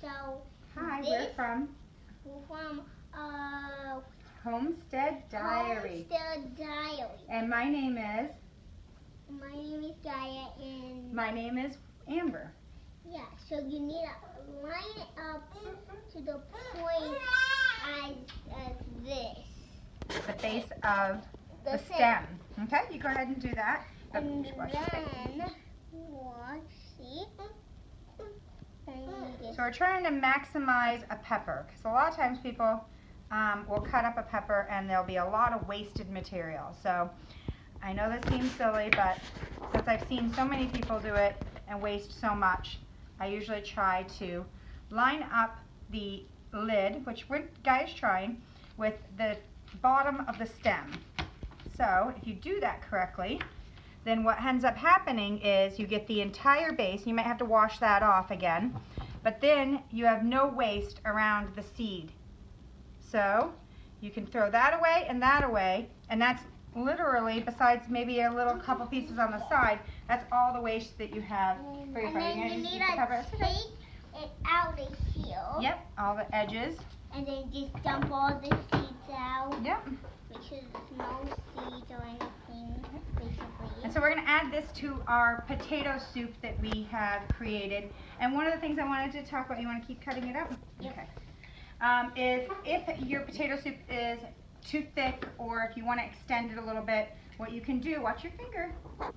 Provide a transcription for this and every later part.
So Hi, we're from Homestead Diary. Homestead Diary. And my name is? My name is Gaia and my name is Amber. Yeah, so you need to line it up to the point as this. The base of the stem. Okay, you go ahead and do that. And then see. So we're trying to maximize a pepper because a lot of times people will cut up a pepper and there'll be a lot of wasted material. So I know this seems silly, but since I've seen so many people do it and waste so much, I usually try to line up the lid, which Guy is trying, with the bottom of the stem. So if you do that correctly, then what ends up happening is you get the entire base. You might have to wash that off again, but then you have no waste around the seed. So you can throw that away, and that's literally, besides maybe a little couple pieces on the side, that's all the waste that you have for your farm. And then you need to take it out of here. Yep, all the edges. And then just dump all the seeds out. Yep. Make sure there's no seeds or anything, basically. And so we're going to add this to our potato soup that we have created. And one of the things I wanted to talk about, you want to keep cutting it up? Yep. Okay. Is if your potato soup is too thick, or if you want to extend it a little bit, what you can do, watch your finger,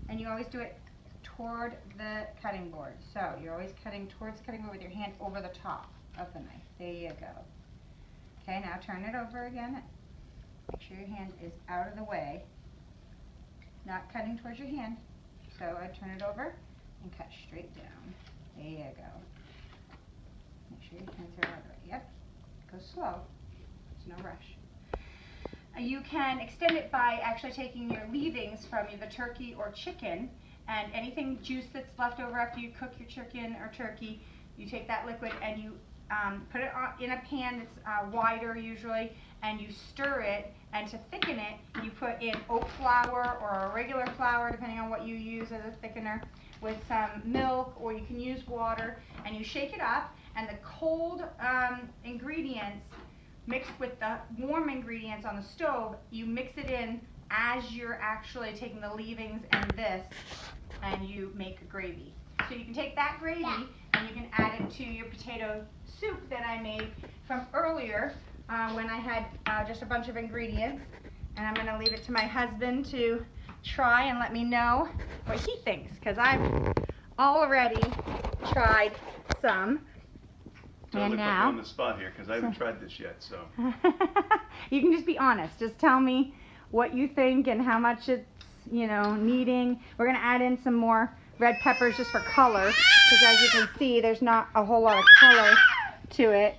and you always do it toward the cutting board. So you're always cutting towards the cutting board with your hand over the top of the knife. There you go. Okay, now turn it over again. Make sure your hand is out of the way, not cutting towards your hand. So I turn it over and cut straight down. There you go. Make sure your hands are out of the way. Yep. Go slow. There's no rush. You can extend it by actually taking your leavings from either turkey or chicken, and anything juice that's left over after you cook your chicken or turkey, you take that liquid and you put it in a pan that's wider usually, and you stir it, and to thicken it, you put in oat flour or a regular flour, depending on what you use as a thickener, with some milk, or you can use water, and you shake it up, and the cold ingredients mixed with the warm ingredients on the stove, you mix it in as you're actually taking the leavings and this, and you make a gravy. So you can take that gravy and you can add it to your potato soup that I made from earlier when I had just a bunch of ingredients. And I'm going to leave it to my husband to try and let me know what he thinks, because I've already tried some. Totally put me on the spot here because I haven't tried this yet, so. You can just be honest. Just tell me what you think and how much it's, needing. We're going to add in some more red peppers just for color, because as you can see, there's not a whole lot of color to it.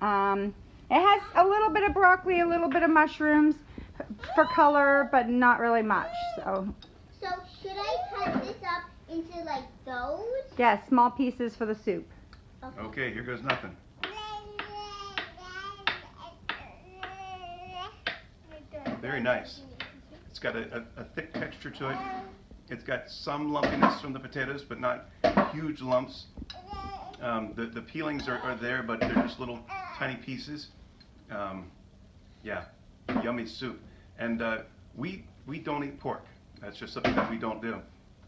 It has a little bit of broccoli, a little bit of mushrooms for color, but not really much. So should I cut this up into like those? Yeah, small pieces for the soup. Okay, here goes nothing. Very nice. It's got a thick texture to it. It's got some lumpiness from the potatoes, but not huge lumps. The peelings are there, but they're just little tiny pieces. Yeah, yummy soup. And we don't eat pork. That's just something that we don't do.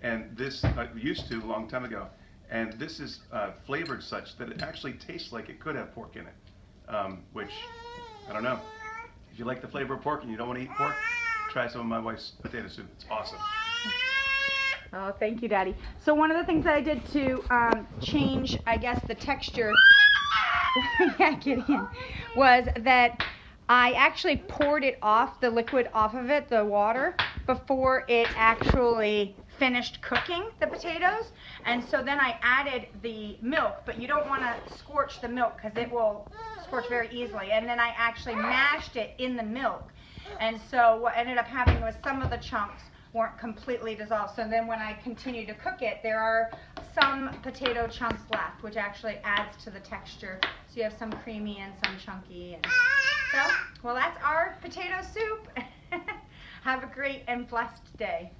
And this I used to a long time ago. And this is flavored such that it actually tastes like it could have pork in it, which, I don't know. If you like the flavor of pork and you don't want to eat pork, try some of my wife's potato soup. It's awesome. Oh, thank you, Daddy. So one of the things that I did to change, I guess, the texture, yeah, Gideon, was that I actually poured it off, the liquid off of it, the water, before it actually finished cooking the potatoes. And so then I added the milk, but you don't want to scorch the milk because it will scorch very easily. And then I actually mashed it in the milk. And so what ended up happening was some of the chunks weren't completely dissolved. So then when I continue to cook it, there are some potato chunks left, which actually adds to the texture. So you have some creamy and some chunky. And so, well, that's our potato soup. Have a great and blessed day.